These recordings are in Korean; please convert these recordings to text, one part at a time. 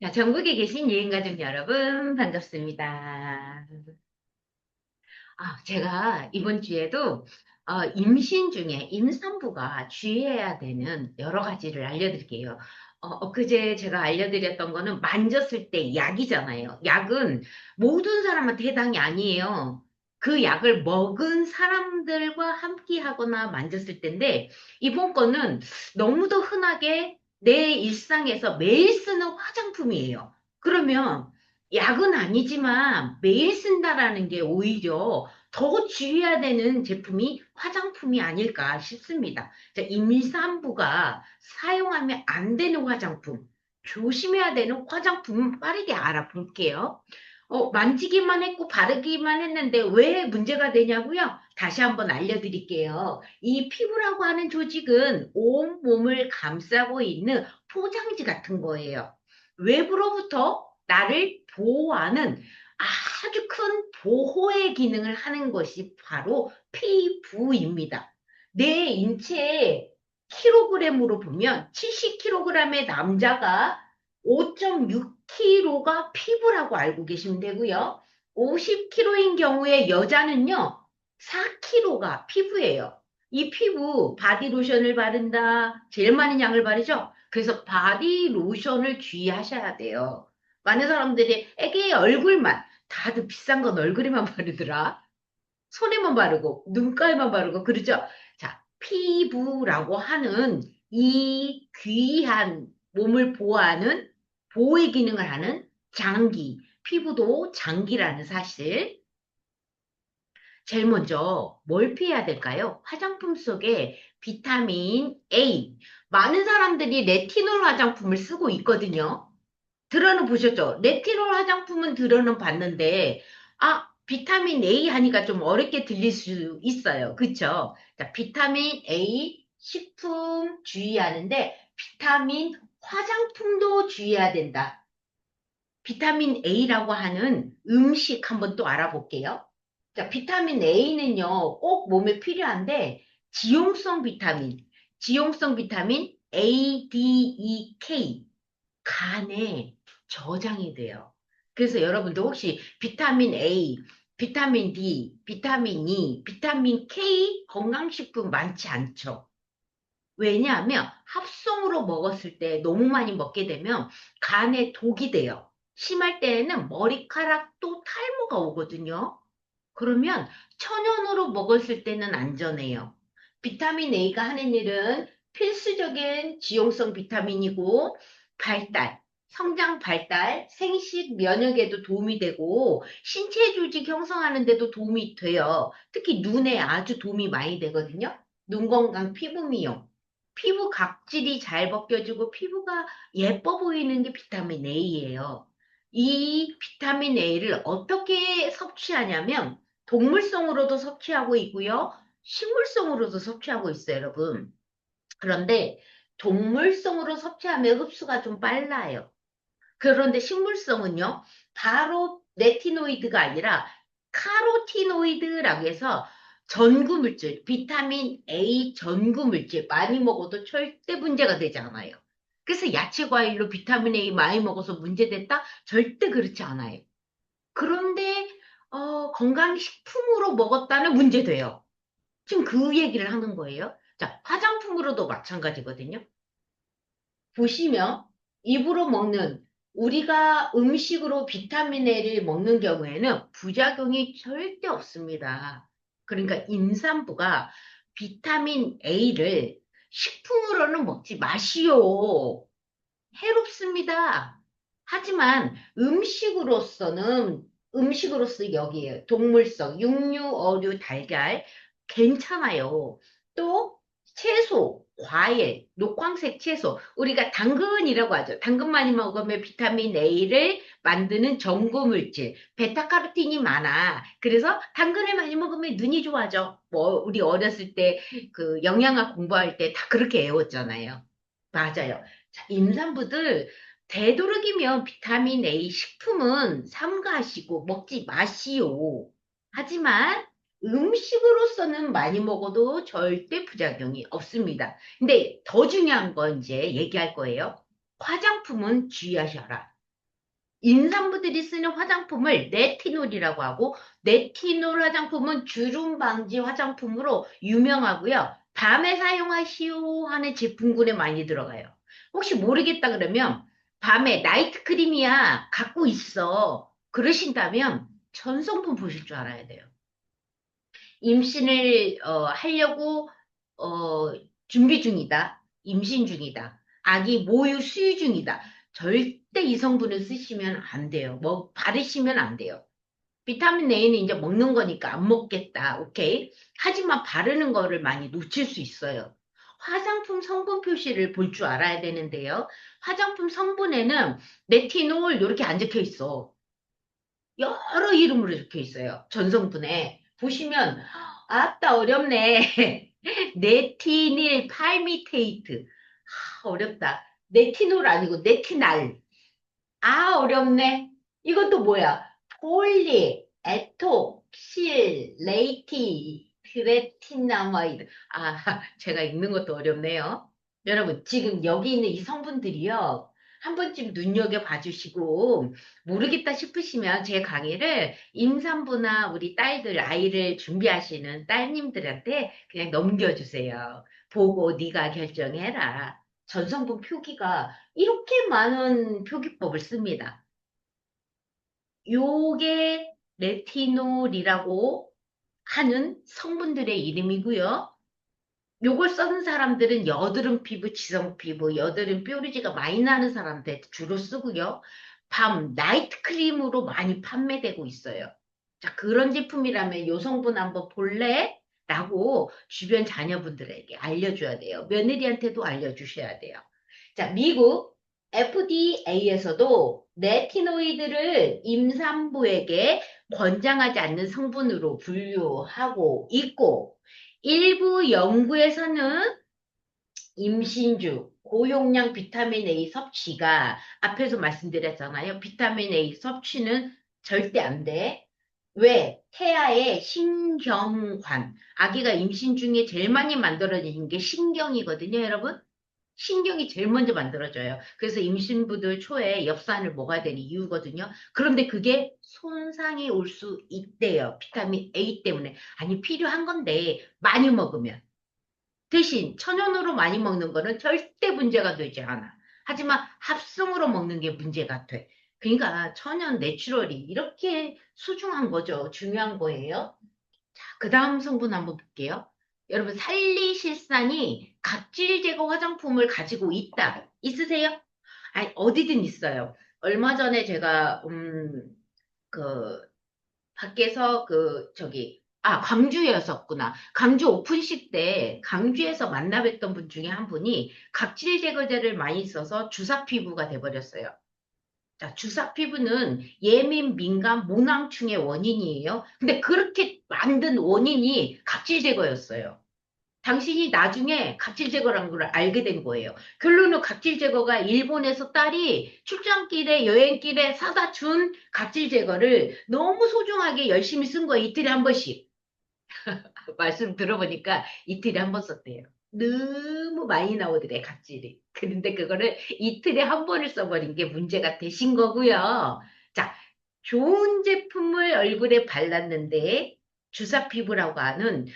자, 전국에 계신 여행가족 여러분, 반갑습니다. 제가 이번 주에도 임신 중에 임산부가 주의해야 되는 여러 가지를 알려드릴게요. 엊그제 제가 알려드렸던 거는 만졌을 때 약이잖아요. 약은 모든 사람한테 해당이 아니에요. 그 약을 먹은 사람들과 함께 하거나 만졌을 때인데, 이번 거는 너무도 흔하게 내 일상에서 매일 쓰는 화장품이에요. 그러면 약은 아니지만 매일 쓴다라는 게 오히려 더 주의해야 되는 제품이 화장품이 아닐까 싶습니다. 자, 임산부가 사용하면 안 되는 화장품, 조심해야 되는 화장품 빠르게 알아볼게요. 만지기만 했고 바르기만 했는데 왜 문제가 되냐고요? 다시 한번 알려드릴게요. 이 피부라고 하는 조직은 온 몸을 감싸고 있는 포장지 같은 거예요. 외부로부터 나를 보호하는 아주 큰 보호의 기능을 하는 것이 바로 피부입니다. 내 인체의 킬로그램으로 보면 70kg의 남자가 5.6kg가 피부라고 알고 계시면 되고요. 50kg인 경우에 여자는요, 4kg가 피부예요. 이 피부 바디로션을 바른다, 제일 많은 양을 바르죠? 그래서 바디로션을 주의하셔야 돼요. 많은 사람들이 애기 얼굴만, 다들 비싼 건 얼굴에만 바르더라. 손에만 바르고, 눈가에만 바르고, 그러죠? 자, 피부라고 하는 이 귀한 몸을 보호하는, 보호의 기능을 하는 장기, 피부도 장기라는 사실. 제일 먼저 뭘 피해야 될까요? 화장품 속에 비타민 A. 많은 사람들이 레티놀 화장품을 쓰고 있거든요. 들어는 보셨죠? 레티놀 화장품은 들어는 봤는데, 비타민 A 하니까 좀 어렵게 들릴 수 있어요. 그쵸? 자, 비타민 A 식품 주의하는데, 비타민 화장품도 주의해야 된다. 비타민 A라고 하는 음식 한번 또 알아볼게요. 자, 비타민 A는요, 꼭 몸에 필요한데, 지용성 비타민 A, D, E, K, 간에 저장이 돼요. 그래서 여러분도 혹시 비타민 A, 비타민 D, 비타민 E, 비타민 K 건강식품 많지 않죠? 왜냐하면 합성으로 먹었을 때 너무 많이 먹게 되면 간에 독이 돼요. 심할 때에는 머리카락도 탈모가 오거든요. 그러면 천연으로 먹었을 때는 안전해요. 비타민 A가 하는 일은 필수적인 지용성 비타민이고 성장 발달, 생식 면역에도 도움이 되고 신체 조직 형성하는 데도 도움이 돼요. 특히 눈에 아주 도움이 많이 되거든요. 눈 건강, 피부 미용. 피부 각질이 잘 벗겨지고 피부가 예뻐 보이는 게 비타민 A예요. 이 비타민 A를 어떻게 섭취하냐면 동물성으로도 섭취하고 있고요. 식물성으로도 섭취하고 있어요, 여러분. 그런데 동물성으로 섭취하면 흡수가 좀 빨라요. 그런데 식물성은요, 바로 레티노이드가 아니라 카로티노이드라고 해서 전구물질, 비타민 A 전구물질 많이 먹어도 절대 문제가 되지 않아요. 그래서 야채 과일로 비타민 A 많이 먹어서 문제됐다? 절대 그렇지 않아요. 그런데 건강식품으로 먹었다는 문제돼요. 지금 그 얘기를 하는 거예요. 자, 화장품으로도 마찬가지거든요. 보시면 입으로 먹는 우리가 음식으로 비타민 A를 먹는 경우에는 부작용이 절대 없습니다. 그러니까 임산부가 비타민 A를 식품으로는 먹지 마시오. 해롭습니다. 하지만 음식으로서 여기에요. 동물성, 육류, 어류, 달걀 괜찮아요. 또 채소, 과일, 녹황색 채소, 우리가 당근이라고 하죠. 당근 많이 먹으면 비타민 A를 만드는 전구물질, 베타카로틴이 많아. 그래서 당근을 많이 먹으면 눈이 좋아져. 뭐 우리 어렸을 때 그 영양학 공부할 때 다 그렇게 외웠잖아요. 맞아요. 자, 임산부들 되도록이면 비타민 A 식품은 삼가하시고 먹지 마시오. 하지만 음식으로서는 많이 먹어도 절대 부작용이 없습니다. 근데 더 중요한 건 이제 얘기할 거예요. 화장품은 주의하셔라. 임산부들이 쓰는 화장품을 네티놀이라고 하고, 네티놀 화장품은 주름 방지 화장품으로 유명하고요. 밤에 사용하시오 하는 제품군에 많이 들어가요. 혹시 모르겠다 그러면 밤에 나이트 크림이야 갖고 있어 그러신다면 전성분 보실 줄 알아야 돼요. 임신을 하려고 준비 중이다. 임신 중이다. 아기 모유 수유 중이다. 절대 이 성분을 쓰시면 안 돼요. 뭐 바르시면 안 돼요. 비타민 A는 이제 먹는 거니까 안 먹겠다. 오케이? 하지만 바르는 거를 많이 놓칠 수 있어요. 화장품 성분 표시를 볼 줄 알아야 되는데요. 화장품 성분에는 레티놀 이렇게 안 적혀 있어. 여러 이름으로 적혀 있어요. 전성분에. 보시면, 아따, 어렵네. 네티닐 팔미테이트. 어렵다. 네티놀 아니고 네티날. 아, 어렵네. 이것도 뭐야? 폴리, 에톡실, 레이티, 트레티나마이드. 아, 제가 읽는 것도 어렵네요. 여러분, 지금 여기 있는 이 성분들이요. 한 번쯤 눈여겨봐 주시고, 모르겠다 싶으시면 제 강의를 임산부나 우리 딸들, 아이를 준비하시는 따님들한테 그냥 넘겨주세요. 보고 네가 결정해라. 전성분 표기가 이렇게 많은 표기법을 씁니다. 요게 레티놀이라고 하는 성분들의 이름이고요. 요걸 쓰는 사람들은 여드름 피부, 지성 피부, 여드름 뾰루지가 많이 나는 사람들 주로 쓰고요. 밤 나이트 크림으로 많이 판매되고 있어요. 자, 그런 제품이라면 요 성분 한번 볼래? 라고 주변 자녀분들에게 알려줘야 돼요. 며느리한테도 알려주셔야 돼요. 자, 미국 FDA에서도 레티노이드를 임산부에게 권장하지 않는 성분으로 분류하고 있고, 일부 연구에서는 임신 중 고용량 비타민 A 섭취가 앞에서 말씀드렸잖아요. 비타민 A 섭취는 절대 안 돼. 왜? 태아의 신경관. 아기가 임신 중에 제일 많이 만들어지는 게 신경이거든요, 여러분. 신경이 제일 먼저 만들어져요. 그래서 임신부들 초에 엽산을 먹어야 되는 이유거든요. 그런데 그게 손상이 올 수 있대요. 비타민 A 때문에. 아니, 필요한 건데, 많이 먹으면. 대신 천연으로 많이 먹는 거는 절대 문제가 되지 않아. 하지만 합성으로 먹는 게 문제가 돼. 그러니까 천연 내추럴이 이렇게 소중한 거죠. 중요한 거예요. 그 다음 성분 한번 볼게요. 여러분, 살리실산이 각질 제거 화장품을 가지고 있다. 있으세요? 아니, 어디든 있어요. 얼마 전에 제가, 그, 밖에서 광주였었구나. 광주 오픈식 때 광주에서 만나 뵀던 분 중에 한 분이 각질 제거제를 많이 써서 주사 피부가 돼버렸어요. 자, 주사 피부는 예민, 민감, 모낭충의 원인이에요. 근데 그렇게 만든 원인이 각질 제거였어요. 당신이 나중에 각질 제거라는 걸 알게 된 거예요. 결론은 각질 제거가 일본에서 딸이 출장길에 여행길에 사다 준 각질 제거를 너무 소중하게 열심히 쓴 거예요. 이틀에 한 번씩. 말씀 들어보니까 이틀에 한 번 썼대요. 너무 많이 나오더래, 각질이. 그런데 그거를 이틀에 한 번을 써버린 게 문제가 되신 거고요. 자, 좋은 제품을 얼굴에 발랐는데 주사 피부라고 하는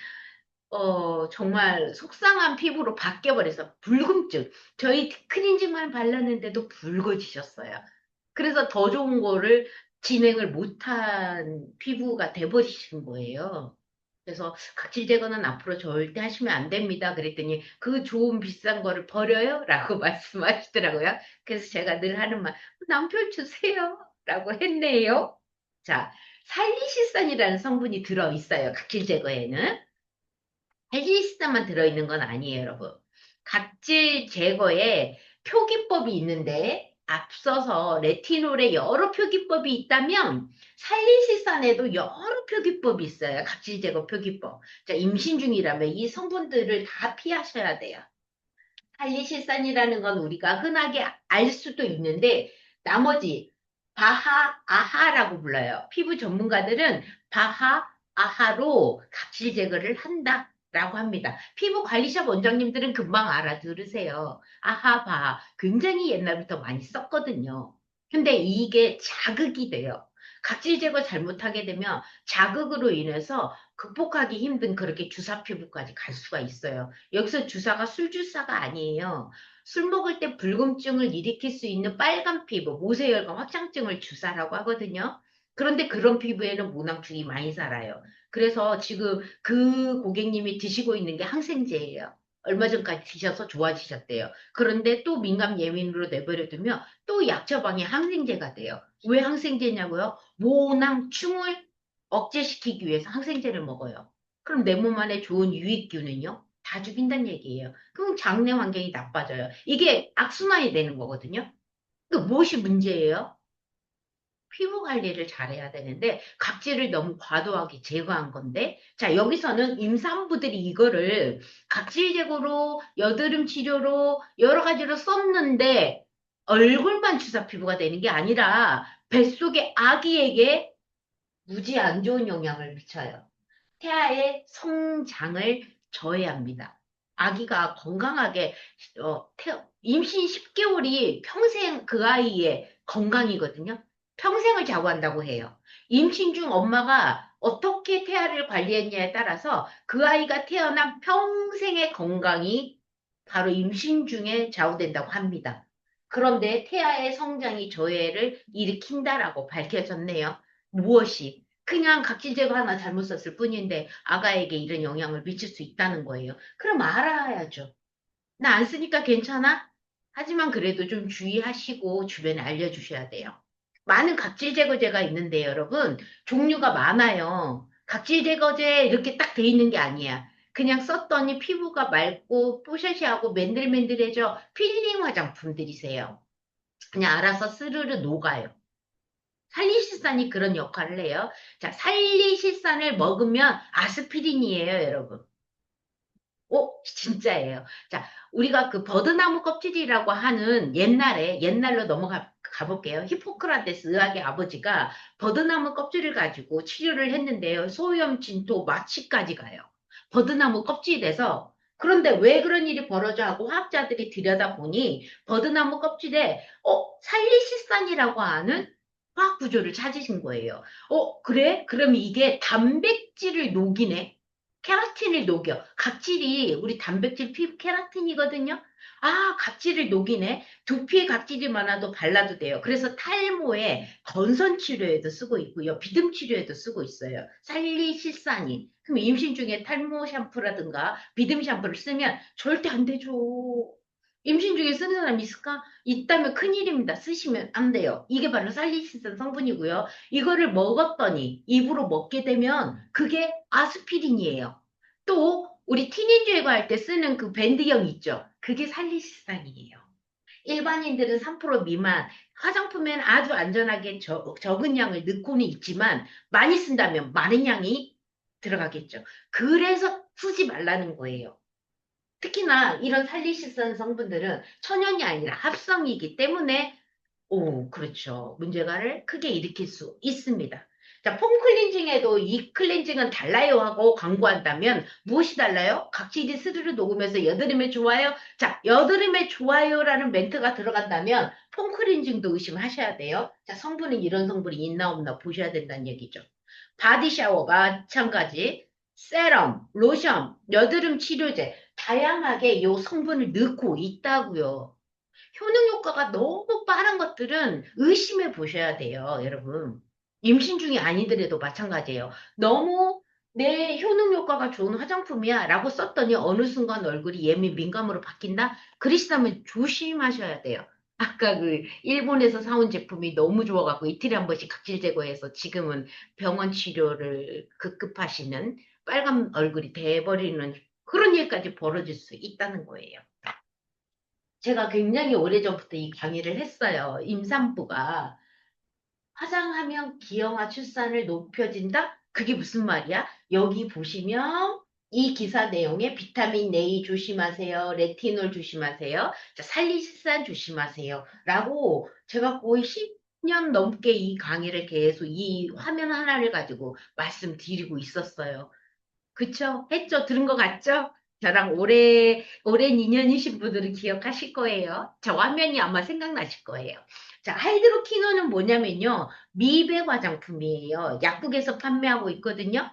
정말 속상한 피부로 바뀌어버려서 붉음증. 저희 크린징만 발랐는데도 붉어지셨어요. 그래서 더 좋은 거를 진행을 못한 피부가 돼버리신 거예요. 그래서 각질 제거는 앞으로 절대 하시면 안 됩니다. 그랬더니 그 좋은 비싼 거를 버려요? 라고 말씀하시더라고요. 그래서 제가 늘 하는 말, 남편 주세요. 라고 했네요. 자, 살리실산이라는 성분이 들어있어요. 각질 제거에는. 헬리시스만 들어있는 건 아니에요, 여러분. 각질 제거에 표기법이 있는데 앞서서 레티놀에 여러 표기법이 있다면 살리시산에도 여러 표기법이 있어요. 각질 제거 표기법. 자, 임신 중이라면 이 성분들을 다 피하셔야 돼요. 살리실산이라는 건 우리가 흔하게 알 수도 있는데 나머지 바하, 아하라고 불러요. 피부 전문가들은 바하, 아하로 각질 제거를 한다라고 합니다. 피부 관리샵 원장님들은 금방 알아들으세요. 아하, 바하. 굉장히 옛날부터 많이 썼거든요. 근데 이게 자극이 돼요. 각질 제거 잘못하게 되면 자극으로 인해서 극복하기 힘든 그렇게 주사 피부까지 갈 수가 있어요. 여기서 주사가 술 주사가 아니에요. 술 먹을 때 불금증을 일으킬 수 있는 빨간 피부, 모세혈관 확장증을 주사라고 하거든요. 그런데 그런 피부에는 모낭충이 많이 살아요. 그래서 지금 그 고객님이 드시고 있는 게 항생제예요. 얼마 전까지 드셔서 좋아지셨대요. 그런데 또 민감 예민으로 내버려두면 또 약 처방이 항생제가 돼요. 왜 항생제냐고요? 모낭충을 억제시키기 위해서 항생제를 먹어요. 그럼 내 몸 안에 좋은 유익균은요? 다 죽인다는 얘기예요. 그럼 장내 환경이 나빠져요. 이게 악순환이 되는 거거든요. 그 무엇이 문제예요? 피부 관리를 잘해야 되는데 각질을 너무 과도하게 제거한 건데 자 여기서는 임산부들이 이거를 각질 제거로 여드름 치료로 여러 가지로 썼는데 얼굴만 주사 피부가 되는 게 아니라 뱃속의 아기에게 무지 안 좋은 영향을 미쳐요. 태아의 성장을 저해합니다. 아기가 건강하게 임신 10개월이 평생 그 아이의 건강이거든요. 평생을 좌우한다고 해요. 임신 중 엄마가 어떻게 태아를 관리했냐에 따라서 그 아이가 태어난 평생의 건강이 바로 임신 중에 좌우된다고 합니다. 그런데 태아의 성장이 저해를 일으킨다라고 밝혀졌네요. 무엇이? 그냥 각질 제거 하나 잘못 썼을 뿐인데 아가에게 이런 영향을 미칠 수 있다는 거예요. 그럼 알아야죠. 나 안 쓰니까 괜찮아? 하지만 그래도 좀 주의하시고 주변에 알려주셔야 돼요. 많은 각질 제거제가 있는데 여러분 종류가 많아요. 각질 제거제 이렇게 딱 돼 있는 게 아니야. 그냥 썼더니 피부가 맑고 뽀샤시하고 맨들맨들해져 필링 화장품들이세요. 그냥 알아서 스르르 녹아요. 살리실산이 그런 역할을 해요. 자, 살리실산을 먹으면 아스피린이에요, 여러분. 진짜예요. 자, 우리가 그 버드나무 껍질이라고 하는 옛날로 넘어가 가볼게요. 히포크라테스 의학의 아버지가 버드나무 껍질을 가지고 치료를 했는데요. 소염, 진토, 마취까지 가요. 버드나무 껍질에서. 그런데 왜 그런 일이 벌어져 하고 화학자들이 들여다보니 버드나무 껍질에 살리시산이라고 하는 화학 구조를 찾으신 거예요. 그래? 그럼 이게 단백질을 녹이네. 케라틴을 녹여. 각질이 우리 단백질 피부 케라틴이거든요. 아, 각질을 녹이네. 두피에 각질이 많아도 발라도 돼요. 그래서 탈모에 건선 치료에도 쓰고 있고요. 비듬 치료에도 쓰고 있어요. 살리실산이. 그럼 임신 중에 탈모 샴푸라든가 비듬 샴푸를 쓰면 절대 안 되죠. 임신 중에 쓰는 사람 있을까? 있다면 큰일입니다. 쓰시면 안 돼요. 이게 바로 살리실산 성분이고요. 이거를 먹었더니 입으로 먹게 되면 그게 아스피린이에요. 또 우리 티니지 제거할 때 쓰는 그 밴드형 있죠. 그게 살리시산이에요. 일반인들은 3% 미만, 화장품엔 아주 안전하게 적은 양을 넣고는 있지만 많이 쓴다면 많은 양이 들어가겠죠. 그래서 쓰지 말라는 거예요. 특히나 이런 살리시산 성분들은 천연이 아니라 합성이기 때문에 그렇죠. 문제가를 크게 일으킬 수 있습니다. 자, 폼 클렌징에도 이 클렌징은 달라요 하고 광고한다면 무엇이 달라요? 각질이 스르르 녹으면서 여드름에 좋아요? 자, 여드름에 좋아요라는 멘트가 들어간다면 폼 클렌징도 의심하셔야 돼요. 자, 성분은 이런 성분이 있나 없나 보셔야 된다는 얘기죠. 바디 샤워가 마찬가지, 세럼, 로션, 여드름 치료제, 다양하게 이 성분을 넣고 있다고요. 효능 효과가 너무 빠른 것들은 의심해 보셔야 돼요, 여러분. 임신 중이 아니더라도 마찬가지예요. 너무 내 효능 효과가 좋은 화장품이야 라고 썼더니 어느 순간 얼굴이 예민 민감으로 바뀐다? 그러시다면 조심하셔야 돼요. 아까 그 일본에서 사온 제품이 너무 좋아갖고 이틀에 한 번씩 각질 제거해서 지금은 병원 치료를 급급하시는 빨간 얼굴이 돼버리는 그런 일까지 벌어질 수 있다는 거예요. 제가 굉장히 오래전부터 이 강의를 했어요. 임산부가 화장하면 기형아 출산을 높여진다? 그게 무슨 말이야? 여기 보시면 이 기사 내용에 비타민 A 조심하세요. 레티놀 조심하세요. 자, 살리실산 조심하세요. 라고 제가 거의 10년 넘게 이 강의를 계속 이 화면 하나를 가지고 말씀드리고 있었어요. 그쵸? 했죠? 들은 것 같죠? 저랑 오랜 인연이신 분들은 기억하실 거예요. 저 화면이 아마 생각나실 거예요. 자, 하이드로키노는 뭐냐면요. 미백 화장품이에요. 약국에서 판매하고 있거든요.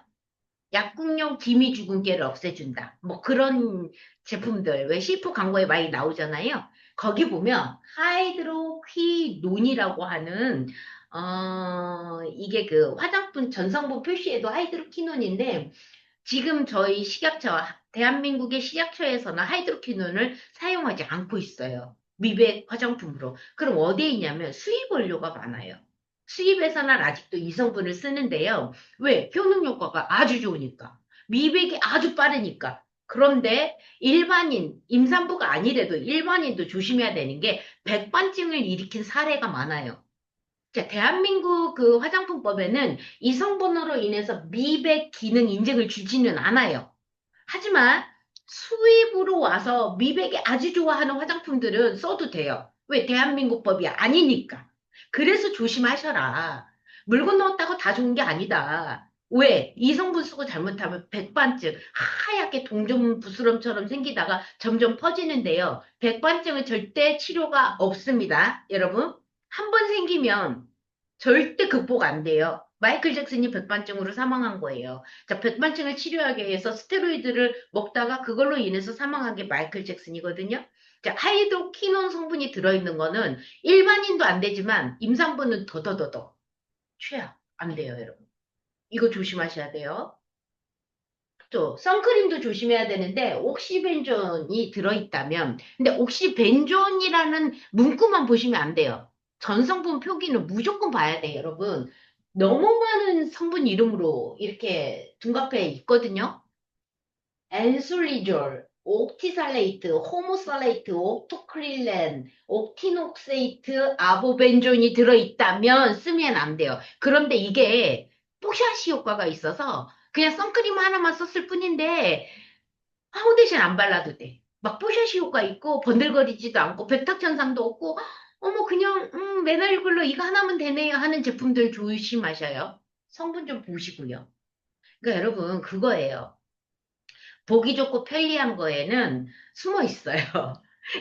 약국용 기미 주근깨를 없애준다. 뭐 그런 제품들, 왜 C4 광고에 많이 나오잖아요. 거기 보면 하이드로퀴논이라고 하는, 이게 그 화장품 전성분 표시에도 하이드로퀴논인데, 지금 저희 식약처, 대한민국의 식약처에서는 하이드로퀴논을 사용하지 않고 있어요. 미백 화장품으로. 그럼 어디에 있냐면 수입 원료가 많아요. 수입에서는 아직도 이 성분을 쓰는데요. 왜? 효능 효과가 아주 좋으니까. 미백이 아주 빠르니까. 그런데 일반인, 임산부가 아니래도 일반인도 조심해야 되는 게 백반증을 일으킨 사례가 많아요. 자, 대한민국 그 화장품법에는 이 성분으로 인해서 미백 기능 인증을 주지는 않아요. 하지만 수입으로 와서 미백이 아주 좋아하는 화장품들은 써도 돼요. 왜? 대한민국 법이 아니니까. 그래서 조심하셔라. 물건 넣었다고 다 좋은 게 아니다. 왜? 이 성분 쓰고 잘못하면 백반증, 하얗게 동전 부스럼처럼 생기다가 점점 퍼지는데요. 백반증은 절대 치료가 없습니다. 여러분. 한 번 생기면 절대 극복 안 돼요. 마이클 잭슨이 백반증으로 사망한 거예요. 자, 백반증을 치료하기 위해서 스테로이드를 먹다가 그걸로 인해서 사망한 게 마이클 잭슨이거든요. 자, 하이드로키논 성분이 들어있는 거는 일반인도 안 되지만 임산부는 더더더더 최악. 안 돼요, 여러분. 이거 조심하셔야 돼요. 또 선크림도 조심해야 되는데 옥시벤존이 들어있다면 근데 옥시벤존이라는 문구만 보시면 안 돼요. 전성분 표기는 무조건 봐야 돼요, 여러분. 너무 많은 성분 이름으로 이렇게 둔갑해 있거든요. 엔술리졸, 옥티살레이트, 호모살레이트, 옥토크릴렌, 옥티녹세이트, 아보벤존이 들어있다면 쓰면 안 돼요. 그런데 이게 뽀샤시 효과가 있어서 그냥 선크림 하나만 썼을 뿐인데 파운데이션 안 발라도 돼. 막 뽀샤시 효과 있고 번들거리지도 않고 백탁 현상도 없고 어머 그냥 맨 얼굴로 이거 하나면 되네요 하는 제품들 조심하셔요. 성분 좀 보시고요. 그러니까 여러분 그거예요. 보기 좋고 편리한 거에는 숨어 있어요.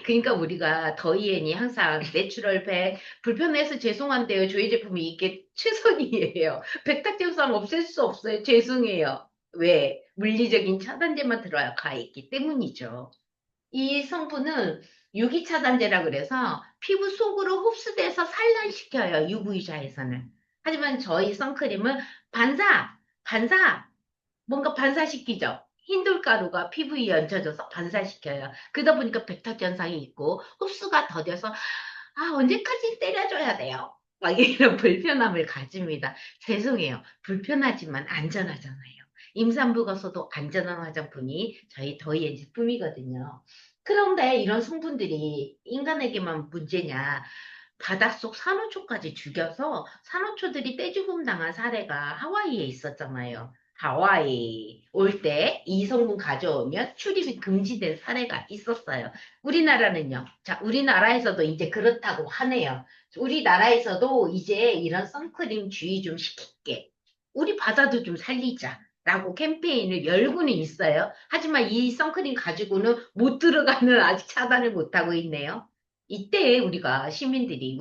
그러니까 우리가 더이엔이 항상 내추럴 100 불편해서 죄송한데요. 저희 제품이 이게 최선이에요. 백탁제상 없앨 수 없어요. 죄송해요. 왜? 물리적인 차단제만 들어가 있기 때문이죠. 이 성분은 유기차단제라 그래서 피부 속으로 흡수돼서 산란시켜요. UV자외선을. 하지만 저희 선크림은 반사, 뭔가 반사시키죠. 흰돌가루가 피부에 얹혀져서 반사시켜요. 그러다 보니까 백탁현상이 있고 흡수가 더뎌서 언제까지 때려줘야 돼요? 막 이런 불편함을 가집니다. 죄송해요. 불편하지만 안전하잖아요. 임산부가 써도 안전한 화장품이 저희 더이의 제품이거든요. 그런데 이런 성분들이 인간에게만 문제냐? 바닷속 산호초까지 죽여서 산호초들이 떼죽음 당한 사례가 하와이에 있었잖아요. 하와이 올 때 이 성분 가져오면 출입이 금지된 사례가 있었어요. 우리나라는요. 자, 우리나라에서도 이제 그렇다고 하네요. 우리나라에서도 이제 이런 선크림 주의 좀 시킬게. 우리 바다도 좀 살리자. 라고 캠페인을 열고는 있어요. 하지만 이 선크림 가지고는 못 들어가는 아직 차단을 못하고 있네요. 이때 우리가 시민들이,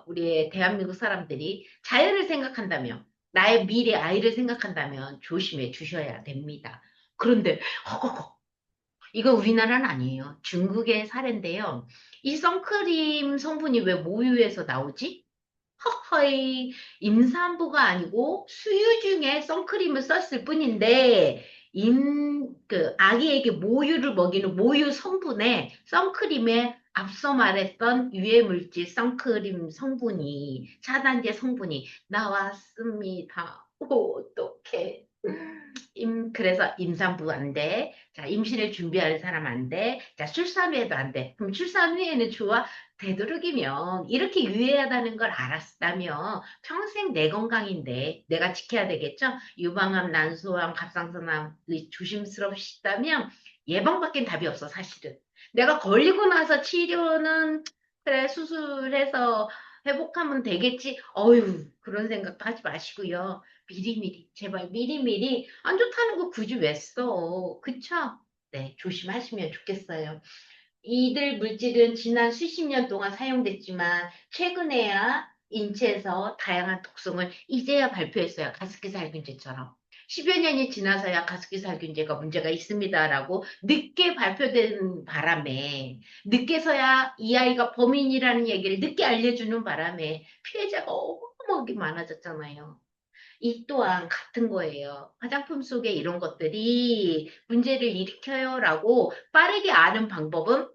우리의 대한민국 사람들이 자연을 생각한다면, 나의 미래 아이를 생각한다면 조심해 주셔야 됩니다. 그런데, 허거거. 이거 우리나라는 아니에요. 중국의 사례인데요. 이 선크림 성분이 왜 모유에서 나오지? 허허이 임산부가 아니고 수유 중에 선크림을 썼을 뿐인데 아기에게 모유를 먹이는 모유 성분에 선크림에 앞서 말했던 유해물질 선크림 성분이 차단제 성분이 나왔습니다. 어떡해. 그래서 임산부 안 돼. 자, 임신을 준비하는 사람 안 돼. 자, 출산 후에도 안 돼. 그럼 출산 후에는 좋아. 되도록이면 이렇게 유해하다는 걸 알았다면 평생 내 건강인데 내가 지켜야 되겠죠? 유방암, 난소암, 갑상선암이 조심스럽시다면 예방밖엔 답이 없어, 사실은. 내가 걸리고 나서 치료는 그래, 수술해서 회복하면 되겠지. 어휴, 그런 생각도 하지 마시고요. 미리미리, 제발 미리미리 안 좋다는 거 굳이 왜 써? 그쵸? 네, 조심하시면 좋겠어요. 이들 물질은 지난 수십 년 동안 사용됐지만 최근에야 인체에서 다양한 독성을 이제야 발표했어요. 가습기살균제처럼. 10여 년이 지나서야 가습기살균제가 문제가 있습니다라고 늦게 발표된 바람에 늦게서야 이 아이가 범인이라는 얘기를 늦게 알려주는 바람에 피해자가 어마어마하게 많아졌잖아요. 이 또한 같은 거예요. 화장품 속에 이런 것들이 문제를 일으켜요라고 빠르게 아는 방법은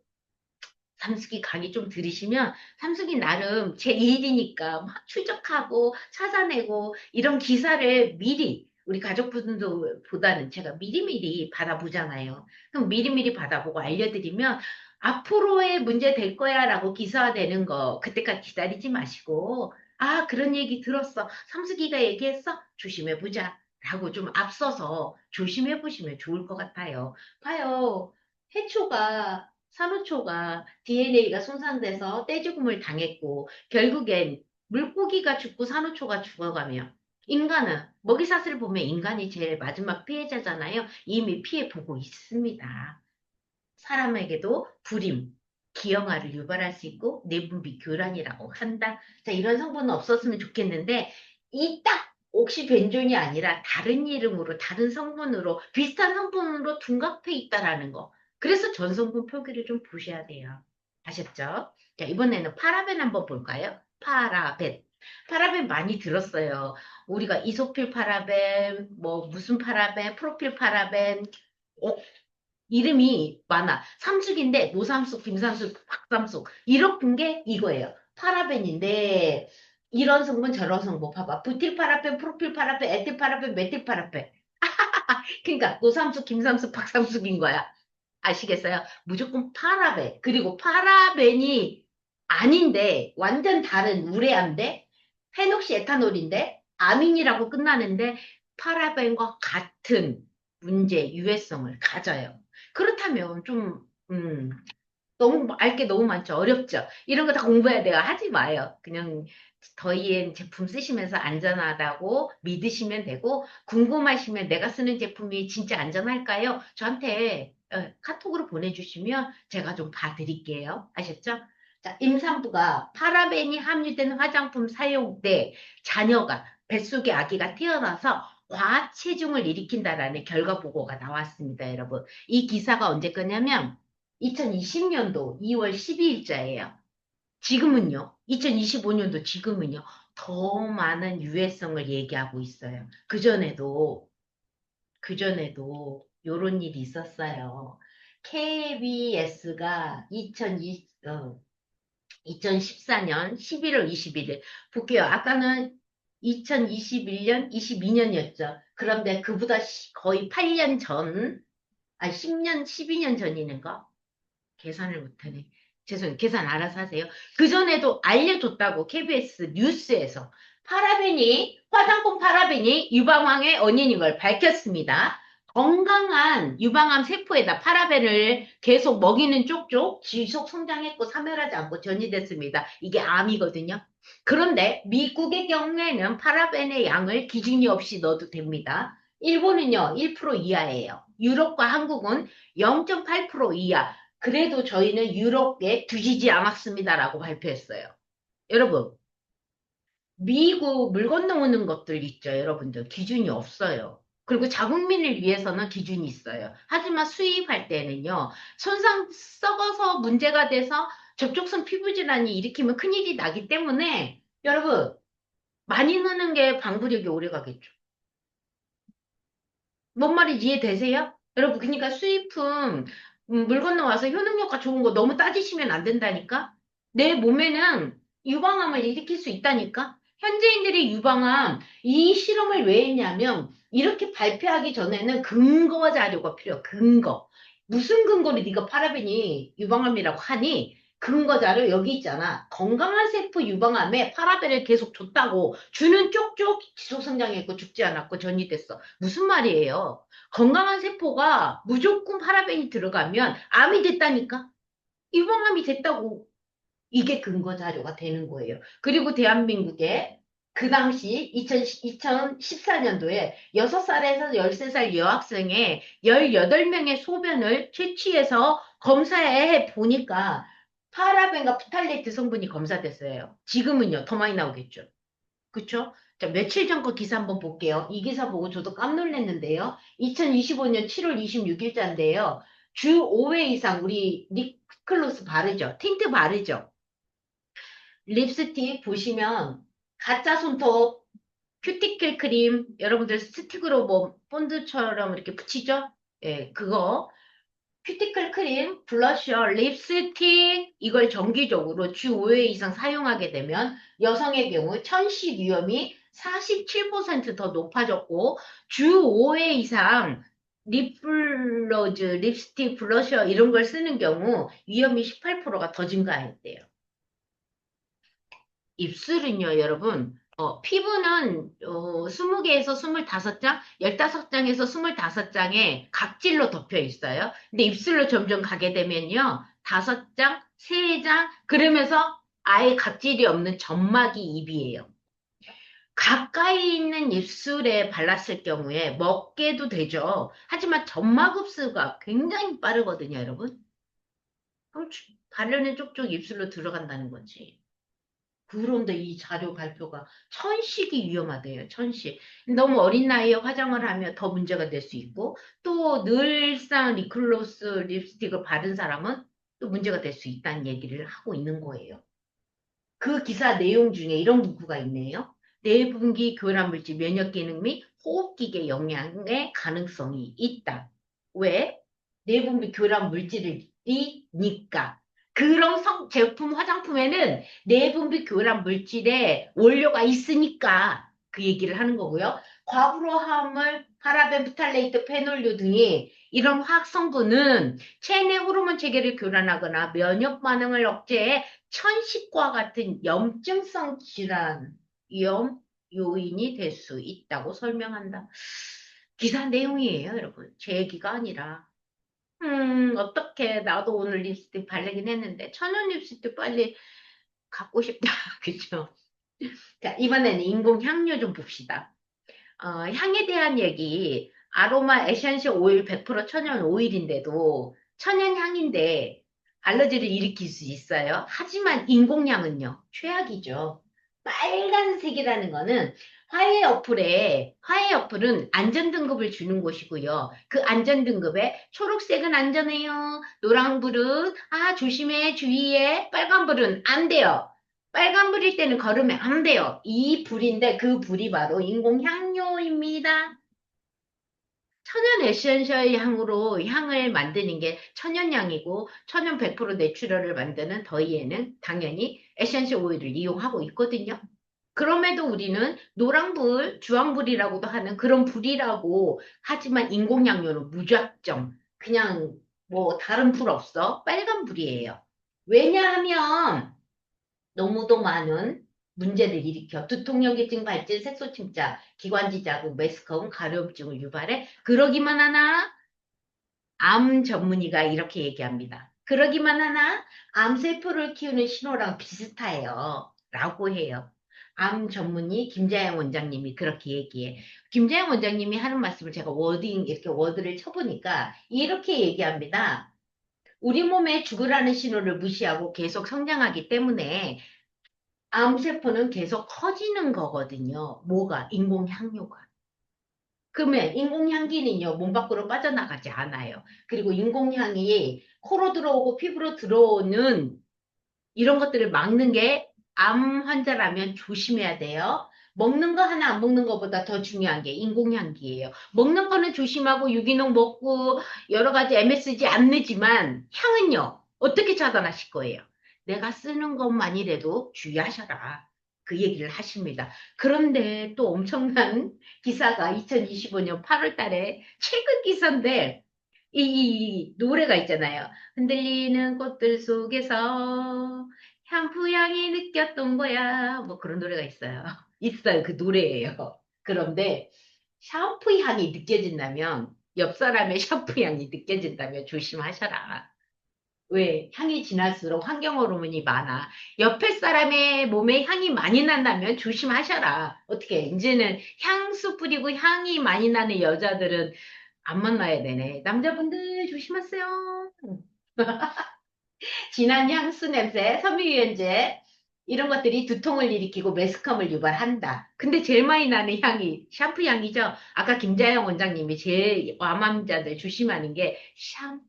삼숙이 강의 좀 들으시면 삼숙이 나름 제 일이니까 막 추적하고 찾아내고 이런 기사를 미리 우리 가족분들 보다는 제가 미리미리 받아보잖아요. 그럼 미리미리 받아보고 알려드리면 앞으로의 문제 될 거야라고 기사화되는 거 그때까지 기다리지 마시고 아 그런 얘기 들었어. 삼숙이가 얘기했어? 조심해보자. 라고 좀 앞서서 조심해 보시면 좋을 것 같아요. 봐요. 해초가 산호초가 DNA가 손상돼서 떼죽음을 당했고 결국엔 물고기가 죽고 산호초가 죽어가며 인간은 먹이사슬을 보면 인간이 제일 마지막 피해자잖아요. 이미 피해 보고 있습니다. 사람에게도 불임, 기형아를 유발할 수 있고 내분비 교란이라고 한다. 자, 이런 성분은 없었으면 좋겠는데 이 딱 옥시벤존이 아니라 다른 이름으로 다른 성분으로 비슷한 성분으로 둔갑해 있다라는 거. 그래서 전성분 표기를 좀 보셔야 돼요. 아셨죠? 자, 이번에는 파라벤 한번 볼까요? 파라벤. 파라벤 많이 들었어요. 우리가 이소필 파라벤, 뭐 무슨 파라벤, 프로필 파라벤, 어, 이름이 많아. 삼숙인데 노삼숙, 김삼숙, 박삼숙 이런 게 이거예요. 파라벤인데 이런 성분 저런 성분 봐봐. 부틸파라벤, 프로필파라벤, 에틸파라벤, 메틸파라벤. 그러니까 노삼숙, 김삼숙, 박삼숙인 거야. 아시겠어요? 무조건 파라벤. 그리고 파라벤이 아닌데 완전 다른 우레아인데 페녹시 에탄올인데 아민이라고 끝나는데 파라벤과 같은 문제, 유해성을 가져요. 그렇다면 좀, 너무 알 게 너무 많죠. 어렵죠. 이런 거 다 공부해야 돼요. 하지 마요. 그냥 더이엔 제품 쓰시면서 안전하다고 믿으시면 되고, 궁금하시면 내가 쓰는 제품이 진짜 안전할까요? 저한테 카톡으로 보내주시면 제가 좀 봐드릴게요. 아셨죠? 자, 임산부가 파라벤이 함유된 화장품 사용 때 자녀가 뱃속에 아기가 태어나서 과체중을 일으킨다라는 결과 보고가 나왔습니다, 여러분. 이 기사가 언제 거냐면 2020년도 2월 12일자예요. 지금은요, 2025년도 지금은요, 더 많은 유해성을 얘기하고 있어요. 그전에도 요런 일이 있었어요. KBS가 2014년 11월 21일, 볼게요. 아까는 2021년, 22년이었죠. 그런데 그보다 거의 8년 전, 10년, 12년 전이는가? 계산을 못하네. 죄송해요. 계산 알아서 하세요. 그전에도 알려줬다고 KBS 뉴스에서 화장품 파라벤이 유방암의 원인인 걸 밝혔습니다. 건강한 유방암 세포에다 파라벤을 계속 먹이는 쪽쪽 지속 성장했고 사멸하지 않고 전이됐습니다. 이게 암이거든요. 그런데 미국의 경우에는 파라벤의 양을 기준이 없이 넣어도 됩니다. 일본은요, 1% 이하예요. 유럽과 한국은 0.8% 이하. 그래도 저희는 유럽에 뒤지지 않았습니다라고 발표했어요. 여러분, 미국 물 건너오는 것들 있죠, 여러분들. 기준이 없어요. 그리고 자국민을 위해서는 기준이 있어요. 하지만 수입할 때는요, 썩어서 문제가 돼서 접촉성 피부 질환이 일으키면 큰일이 나기 때문에, 여러분, 많이 넣는 게 방부력이 오래 가겠죠. 뭔 말인지 이해되세요? 여러분, 그러니까 수입품, 물 건너와서 효능효과 좋은 거 너무 따지시면 안 된다니까? 내 몸에는 유방암을 일으킬 수 있다니까? 현재인들이 유방암, 이 실험을 왜 했냐면, 이렇게 발표하기 전에는 근거와 자료가 필요해, 근거. 무슨 근거로 네가 파라벤이 유방암이라고 하니? 근거 자료 여기 있잖아. 건강한 세포 유방암에 파라벤을 계속 줬다고. 주는 쪽쪽 지속 성장했고 죽지 않았고 전이됐어. 무슨 말이에요? 건강한 세포가 무조건 파라벤이 들어가면 암이 됐다니까? 유방암이 됐다고 이게 근거 자료가 되는 거예요. 그리고 대한민국에 그 당시 2014년도에 6살에서 13살 여학생의 18명의 소변을 채취해서 검사해 보니까 파라벤과 프탈레이트 성분이 검사됐어요. 지금은요, 더 많이 나오겠죠. 그쵸? 자, 며칠 전 거 기사 한번 볼게요. 이 기사 보고 저도 깜놀랐는데요. 2025년 7월 26일자인데요. 주 5회 이상 우리 립글로스 바르죠? 틴트 바르죠? 립스틱 보시면 가짜 손톱, 큐티클 크림, 여러분들 스틱으로 뭐 본드처럼 이렇게 붙이죠? 예, 그거. 큐티클 크림, 블러셔, 립스틱, 이걸 정기적으로 주 5회 이상 사용하게 되면 여성의 경우 천식 위험이 47%더 높아졌고, 주 5회 이상 립글로즈, 립스틱, 블러셔 이런 걸 쓰는 경우 위험이 18%가 더 증가했대요. 입술은요, 여러분, 피부는 20개에서 25장, 15장에서 25장에 각질로 덮여 있어요. 근데 입술로 점점 가게 되면요, 5장, 3장, 그러면서 아예 각질이 없는 점막이 입이에요. 가까이 있는 입술에 발랐을 경우에 먹게도 되죠. 하지만 점막 흡수가 굉장히 빠르거든요, 여러분. 그럼 바르는 쪽쪽 입술로 들어간다는 거지. 그런데 이 자료 발표가 천식이 위험하대요, 천식. 너무 어린 나이에 화장을 하면 더 문제가 될 수 있고, 또 늘상 립글로스 립스틱을 바른 사람은 또 문제가 될 수 있다는 얘기를 하고 있는 거예요. 그 기사 내용 중에 이런 문구가 있네요. 내분기 교란물질 면역 기능 및 호흡기계 영향의 가능성이 있다. 왜? 내분비 교란 물질이니까. 그런 제품 화장품에는 내분비 교란 물질에 원료가 있으니까 그 얘기를 하는 거고요. 과부로 화합물, 파라벤, 프탈레이트, 페놀류 등이 이런 화학 성분은 체내 호르몬 체계를 교란하거나 면역 반응을 억제해 천식과 같은 염증성 질환 위험 요인이 될 수 있다고 설명한다. 기사 내용이에요, 여러분. 제 얘기가 아니라. 어떻게, 나도 오늘 립스틱 바르긴 했는데, 천연 립스틱 빨리 갖고 싶다. 그죠? 자, 이번에는 인공 향료 좀 봅시다. 향에 대한 얘기, 아로마 에센셜 오일 100% 천연 오일인데도 천연 향인데 알러지를 일으킬 수 있어요. 하지만 인공향은요, 최악이죠. 빨간색이라는 거는 화해 어플은 안전등급을 주는 곳이고요. 그 안전등급에 초록색은 안전해요. 노란불은, 조심해, 주의해. 빨간불은 안 돼요. 빨간불일 때는 걸으면 안 돼요. 이 불인데 그 불이 바로 인공향료입니다. 천연 에센셜 향으로 향을 만드는 게 천연향이고 천연 100% 내추럴을 만드는 더이에는 당연히 에센셜 오일을 이용하고 있거든요. 그럼에도 우리는 노란불, 주황불이라고도 하는 그런 불이라고 하지만 인공향료는 무작정 그냥 뭐 다른 불 없어 빨간불이에요. 왜냐하면 너무도 많은 문제를 일으켜 두통연계증 발진, 색소 침착, 기관지 자극, 메스꺼움, 가려움증을 유발해. 그러기만 하나 암 전문의가 이렇게 얘기합니다. 그러기만 하나 암세포를 키우는 신호랑 비슷해요. 라고 해요. 암 전문의 김자영 원장님이 그렇게 얘기해. 김자영 원장님이 하는 말씀을 제가 이렇게 워드를 쳐보니까 이렇게 얘기합니다. 우리 몸에 죽으라는 신호를 무시하고 계속 성장하기 때문에 암세포는 계속 커지는 거거든요. 뭐가? 인공향료가. 그러면 인공향기는요, 몸 밖으로 빠져나가지 않아요. 그리고 인공향이 코로 들어오고 피부로 들어오는 이런 것들을 막는 게 암 환자라면 조심해야 돼요. 먹는 거 하나 안 먹는 것보다 더 중요한 게 인공향기예요. 먹는 거는 조심하고 유기농 먹고 여러 가지 MSG 안 내지만 향은요, 어떻게 차단하실 거예요? 내가 쓰는 것만이라도 주의하셔라. 그 얘기를 하십니다. 그런데 또 엄청난 기사가 2025년 8월 달에 최근 기사인데 이 노래가 있잖아요. 흔들리는 꽃들 속에서 향이 느꼈던 거야. 뭐 그런 노래가 있어요. 있어요. 그 노래예요. 그런데 샴푸 향이 느껴진다면, 옆 사람의 샴푸 향이 느껴진다면 조심하셔라. 왜? 향이 진할수록 환경 호르몬이 많아. 옆에 사람의 몸에 향이 많이 난다면 조심하셔라. 어떻게? 이제는 향수 뿌리고 향이 많이 나는 여자들은 안 만나야 되네. 남자분들 조심하세요. 진한 향수 냄새, 섬유유연제, 이런 것들이 두통을 일으키고 메스컴을 유발한다. 근데 제일 많이 나는 향이 샴푸 향이죠. 아까 김자영 원장님이 제일 암환자들 조심하는 게 샴푸,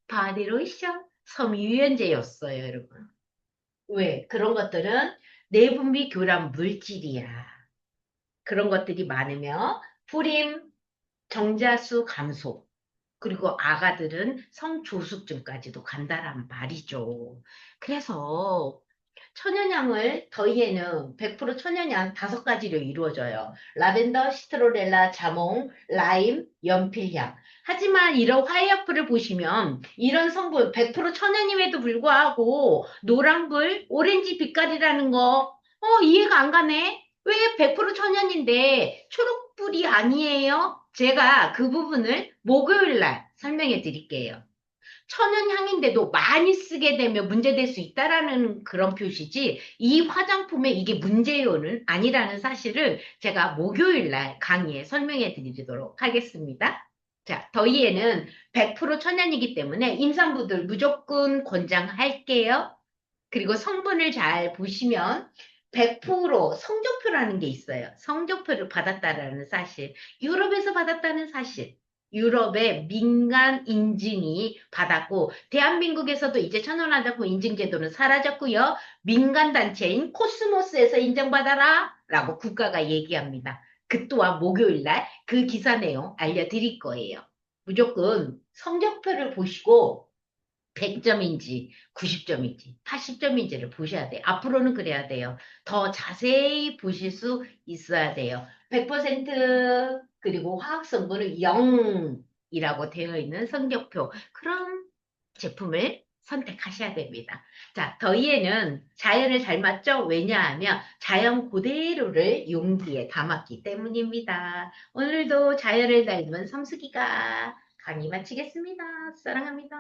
바디로션, 섬유유연제였어요, 여러분. 왜? 그런 것들은 내분비 교란 물질이야. 그런 것들이 많으며 불임, 정자수 감소, 그리고 아가들은 성조숙증까지도 간다란 말이죠. 그래서 천연향을 더위에는 100% 천연향 5가지로 이루어져요. 라벤더, 시트로렐라, 자몽, 라임, 연필향. 하지만 이런 화이어플을 보시면 이런 성분 100% 천연임에도 불구하고 노란불, 오렌지 빛깔이라는 거 이해가 안 가네? 왜 100% 천연인데 초록불이 아니에요? 제가 그 부분을 목요일 날 설명해 드릴게요. 천연향인데도 많이 쓰게 되면 문제될 수 있다라는 그런 표시지, 이 화장품에 이게 문제요는 아니라는 사실을 제가 목요일 날 강의에 설명해 드리도록 하겠습니다. 자, 더위에는 100% 천연이기 때문에 임산부들 무조건 권장할게요. 그리고 성분을 잘 보시면 100% 성적표라는 게 있어요. 성적표를 받았다라는 사실, 유럽에서 받았다는 사실, 유럽의 민간 인증이 받았고, 대한민국에서도 이제 천연화장품 인증제도는 사라졌고요. 민간 단체인 코스모스에서 인정받아라 라고 국가가 얘기합니다. 그 또한 목요일 날 그 기사 내용 알려드릴 거예요. 무조건 성적표를 보시고 100점인지 90점인지 80점인지를 보셔야 돼요. 앞으로는 그래야 돼요. 더 자세히 보실 수 있어야 돼요. 100% 그리고 화학성분은 0이라고 되어 있는 성적표. 그런 제품을 선택하셔야 됩니다. 자, 더위에는 자연을 잘 맞죠? 왜냐하면 자연 그대로를 용기에 담았기 때문입니다. 오늘도 자연을 닮은 섬숙이가 강의 마치겠습니다. 사랑합니다.